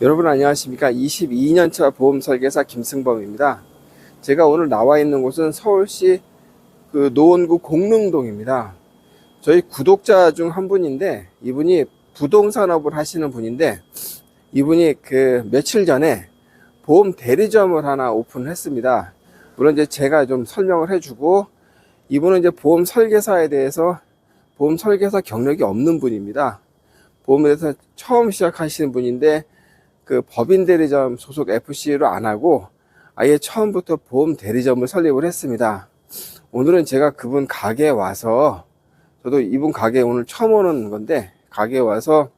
여러분 안녕하십니까. 22년차 보험설계사 김승범입니다. 제가 오늘 나와 있는 곳은 서울시 노원구 공릉동입니다. 저희 구독자 중 한 분인데, 이분이 부동산업을 하시는 분인데, 이분이 며칠 전에 보험 대리점을 하나 오픈을 했습니다. 물론 이제 제가 좀 설명을 해주고, 이분은 이제 보험 설계사에 대해서 보험 설계사 경력이 없는 분입니다. 보험에 대해서 처음 시작하시는 분인데, 법인 대리점 소속 FC로 안 하고 아예 처음부터 보험 대리점을 설립을 했습니다. 오늘은 제가 그분 가게에 와서, 저도 이분 가게에 오늘 처음 오는 건데, 가게에 와서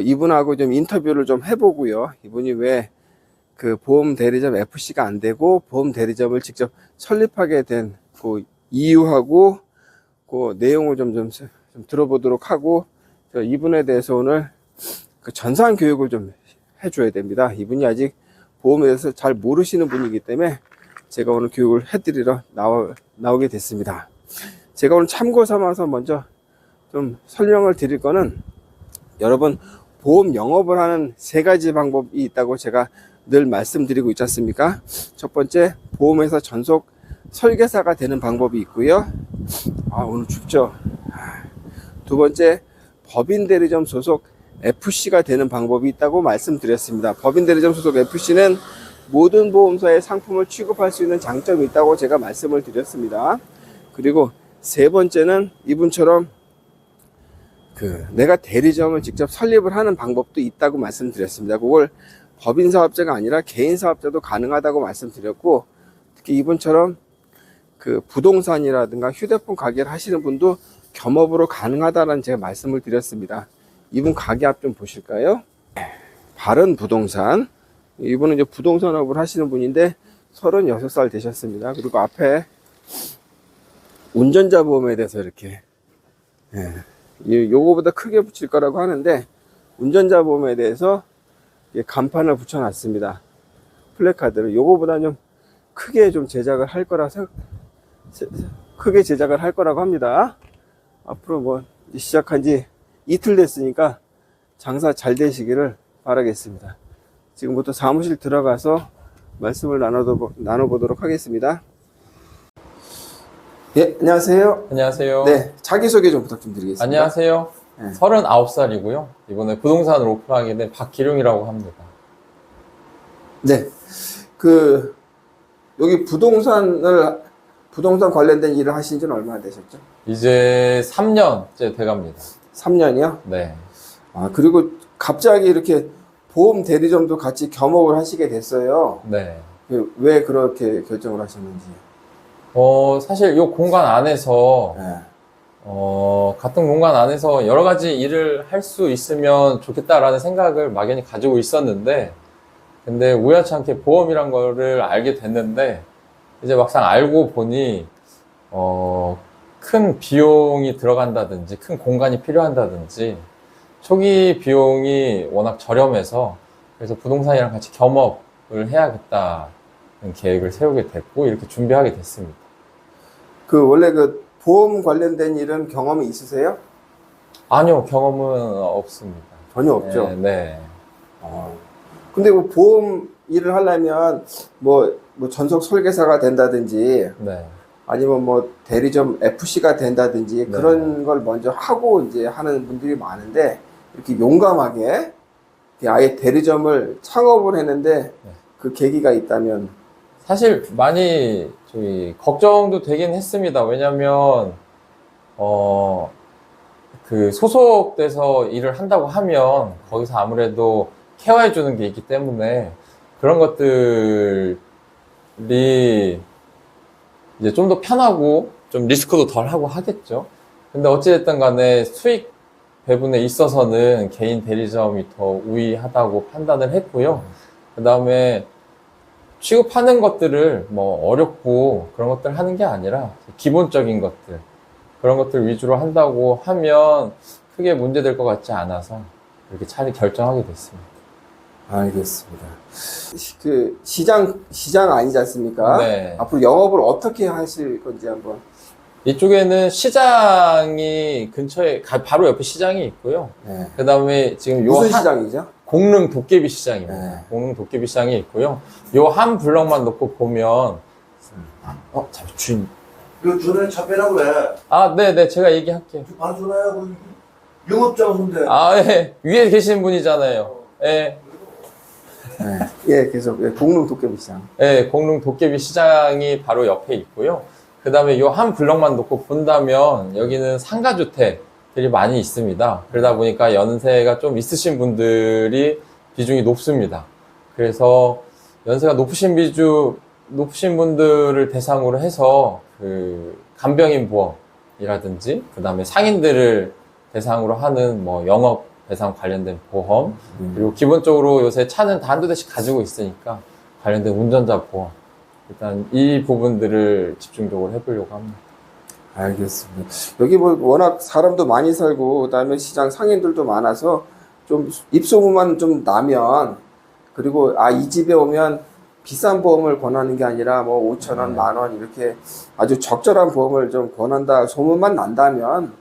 이분하고 좀 인터뷰를 좀 해보고요. 이분이 왜 보험 대리점 FC가 안 되고 보험 대리점을 직접 설립하게 된 이유하고 내용을 좀 들어보도록 하고, 이분에 대해서 오늘 전산 교육을 좀 해줘야 됩니다. 이분이 아직 보험에 대해서 잘 모르시는 분이기 때문에 제가 오늘 교육을 해드리러 나오게 됐습니다. 제가 오늘 참고 삼아서 먼저 좀 설명을 드릴 거는, 여러분 보험 영업을 하는 3가지 방법이 있다고 제가 늘 말씀드리고 있지 않습니까? 첫 번째, 보험회사 전속 설계사가 되는 방법이 있고요. 오늘 춥죠. 두 번째, 법인 대리점 소속 FC가 되는 방법이 있다고 말씀드렸습니다. 법인 대리점 소속 FC는 모든 보험사의 상품을 취급할 수 있는 장점이 있다고 제가 말씀을 드렸습니다. 그리고 세 번째는 이분처럼 내가 대리점을 직접 설립을 하는 방법도 있다고 말씀드렸습니다. 그걸 법인 사업자가 아니라 개인 사업자도 가능하다고 말씀드렸고, 특히 이분처럼 부동산이라든가 휴대폰 가게를 하시는 분도 겸업으로 가능하다는 제가 말씀을 드렸습니다. 이분 가게 앞 좀 보실까요? 바른 부동산. 이분은 이제 부동산업을 하시는 분인데 36살 되셨습니다. 그리고 앞에 운전자 보험에 대해서 이렇게, 요거보다 크게 붙일 거라고 하는데, 운전자 보험에 대해서 간판을 붙여놨습니다. 플래카드를. 요거보다 좀 크게 좀 제작을 할 거라고 합니다. 앞으로 시작한 지 이틀 됐으니까 장사 잘 되시기를 바라겠습니다. 지금부터 사무실 들어가서 말씀을 나눠보도록 하겠습니다. 예, 안녕하세요. 안녕하세요. 네, 자기소개 좀 부탁 좀 드리겠습니다. 안녕하세요. 네. 39살이고요. 이번에 부동산을 오픈하게 된 박기룡이라고 합니다. 네, 여기 부동산 관련된 일을 하신 지는 얼마나 되셨죠? 이제 3년째 돼갑니다. 3년이요? 네. 그리고 갑자기 이렇게 보험 대리점도 같이 겸업을 하시게 됐어요. 네. 왜 그렇게 결정을 하셨는지. 사실 이 공간 안에서, 네. 같은 공간 안에서 여러 가지 일을 할 수 있으면 좋겠다라는 생각을 막연히 가지고 있었는데, 근데 우연치 않게 보험이란 거를 알게 됐는데, 이제 막상 알고 보니, 큰 비용이 들어간다든지, 큰 공간이 필요한다든지, 초기 비용이 워낙 저렴해서, 그래서 부동산이랑 같이 겸업을 해야겠다는 계획을 세우게 됐고, 이렇게 준비하게 됐습니다. 원래 보험 관련된 일은 경험이 있으세요? 아니요, 경험은 없습니다. 전혀 없죠? 네. 근데 보험 일을 하려면, 전속 설계사가 된다든지, 네. 아니면 대리점 FC가 된다든지, 네. 그런 걸 먼저 하고 이제 하는 분들이 많은데, 이렇게 용감하게 아예 대리점을 창업을 했는데, 그 계기가 있다면? 사실 많이 걱정도 되긴 했습니다. 왜냐면 소속돼서 일을 한다고 하면 거기서 아무래도 케어해 주는 게 있기 때문에 그런 것들이 이제 좀 더 편하고 좀 리스크도 덜 하고 하겠죠. 근데 어찌됐든 간에 수익 배분에 있어서는 개인 대리점이 더 우위하다고 판단을 했고요. 그 다음에 취급하는 것들을 어렵고 그런 것들 하는 게 아니라 기본적인 것들, 그런 것들 위주로 한다고 하면 크게 문제될 것 같지 않아서 이렇게 차라리 결정하게 됐습니다. 알겠습니다. 시장 아니지 않습니까? 네. 앞으로 영업을 어떻게 하실 건지 한번. 이쪽에는 시장이 근처에 바로 옆에 시장이 있고요. 네. 그 다음에 지금 무슨 시장이죠? 공릉 도깨비 시장입니다. 네. 공릉 도깨비 시장이 있고요. 요 한 블럭만 놓고 보면, 잠시 주인. 그 전에 차배라고 그래. 아, 네네, 제가 얘기할게요. 반순아야 그 영업장인데. 아, 예. 위에 계신 분이잖아요. 예. 예, 계속 공릉 도깨비 시장. 예, 공릉 도깨비 시장이 바로 옆에 있고요. 그 다음에 요 한 블럭만 놓고 본다면 여기는 상가주택들이 많이 있습니다. 그러다 보니까 연세가 좀 있으신 분들이 비중이 높습니다. 그래서 연세가 높으신 분들을 대상으로 해서 그 간병인 보험이라든지 그 다음에 상인들을 대상으로 하는 뭐 영업 대상 관련된 보험, 그리고 기본적으로 요새 차는 다 한두 대씩 가지고 있으니까 관련된 운전자 보험, 일단 이 부분들을 집중적으로 해보려고 합니다. 알겠습니다. 여기 뭐 워낙 사람도 많이 살고 그다음에 시장 상인들도 많아서 좀 입소문만 좀 나면, 그리고 이 집에 오면 비싼 보험을 권하는 게 아니라 뭐 5,000원, 10,000원 이렇게 아주 적절한 보험을 좀 권한다 소문만 난다면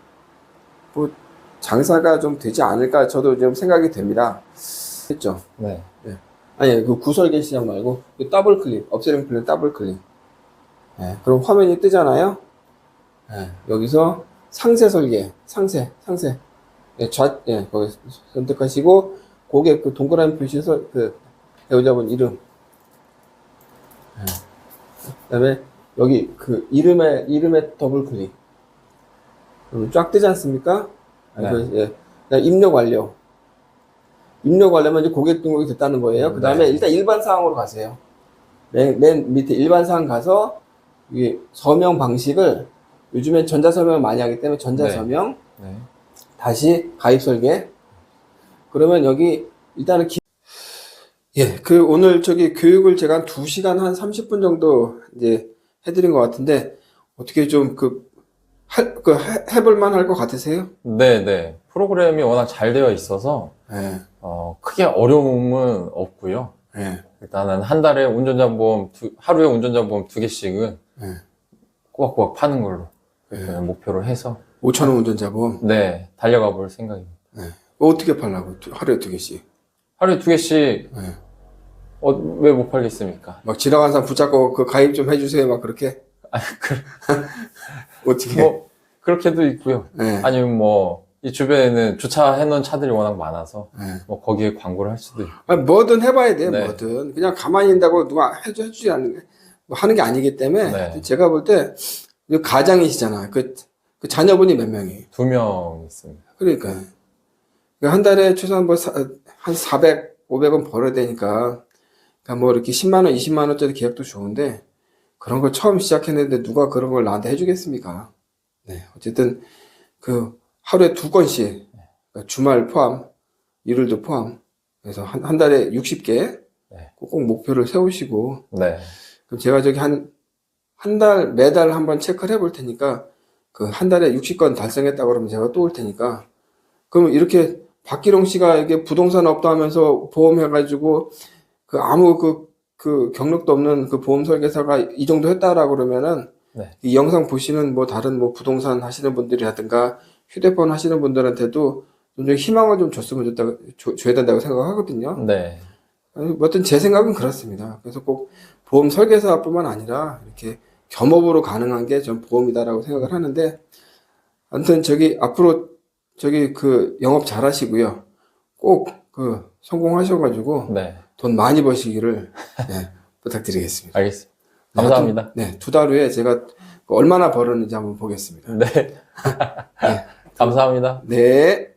뭐 장사가 좀 되지 않을까 저도 좀 생각이 됩니다. 했죠? 네. 아니, 그 구설계 시장 말고 그 더블 클릭, 업셀링 플랜 더블 클릭. 예, 그럼 화면이 뜨잖아요. 예, 여기서 상세 설계, 상세. 예, 거기 선택하시고 고객 그 동그라미 표시에서 그 배우자분 이름. 예. 그다음에 여기 그 이름에 더블 클릭. 그럼 쫙 뜨지 않습니까? 네. 예. 그다음에 입력 완료. 입력 완료면 이제 고객 등록이 됐다는 거예요. 그 다음에 네. 일단 일반 사항으로 가세요. 맨 밑에 일반 사항 가서, 이게 서명 방식을, 요즘엔 전자서명 많이 하기 때문에 전자서명, 네. 다시 가입 설계. 그러면 여기, 일단은 예, 오늘 교육을 제가 한 2시간 한 30분 정도 이제 해드린 것 같은데, 어떻게 좀 해볼만 할 것 같으세요? 네. 프로그램이 워낙 잘 되어 있어서 예, 크게 어려움은 없고요. 예, 일단은 한 달에 하루에 운전자 보험 2개씩은 예. 꼬박꼬박 파는 걸로 예. 목표로 해서 5,000원 운전자 보험. 네, 달려가 볼 생각입니다. 예. 어떻게 팔라고? 하루에 2개씩. 하루에 2개씩 예. 왜 못 팔겠습니까? 막 지나가는 사람 붙잡고 그 가입 좀 해주세요. 막 그렇게. 어떻게? 뭐 그렇게도 있고요. 네. 아니면 뭐 이 주변에는 주차해 놓은 차들이 워낙 많아서 네. 뭐 거기에 광고를 할 수도 있고. 아니, 뭐든 해봐야 돼. 네. 뭐든 그냥 가만히 있다고 누가 해주지 않는 뭐 하는 게 아니기 때문에 네. 제가 볼 때 가장이시잖아. 그 자녀분이 몇 명이에요? 2명 있습니다. 그러니까 한 달에 최소한 뭐 한 400, 500원 벌어야 되니까, 그러니까 뭐 이렇게 10만 원, 20만 원짜리 계약도 좋은데 그런 걸 처음 시작했는데 누가 그런 걸 나한테 해주겠습니까? 네, 어쨌든 하루에 2건씩, 그러니까 주말 포함, 일요일도 포함, 그래서 한 달에 60개 네. 꼭 목표를 세우시고, 네. 그럼 제가 저기 매달 한번 체크를 해볼 테니까 한 달에 60건 달성했다 그러면 제가 또 올 테니까, 그러면 이렇게 박기룡 씨가 이게 부동산 업도 하면서 보험 해가지고 아무 경력도 없는 보험 설계사가 이 정도 했다라고 그러면은, 네. 이 영상 보시는 뭐 다른 뭐 부동산 하시는 분들이라든가 휴대폰 하시는 분들한테도 좀 희망을 좀 줘야 된다고 생각하거든요. 네. 어떤 제 생각은 그렇습니다. 그래서 꼭 보험 설계사뿐만 아니라 이렇게 겸업으로 가능한 게 전 보험이다라고 생각을 하는데, 아무튼 앞으로 영업 잘 하시고요. 꼭 성공하셔가지고 네. 돈 많이 버시기를 부탁드리겠습니다. 알겠습니다. 감사합니다. 네, 2달 후에 제가 얼마나 벌었는지 한번 보겠습니다. 네. 감사합니다. 네.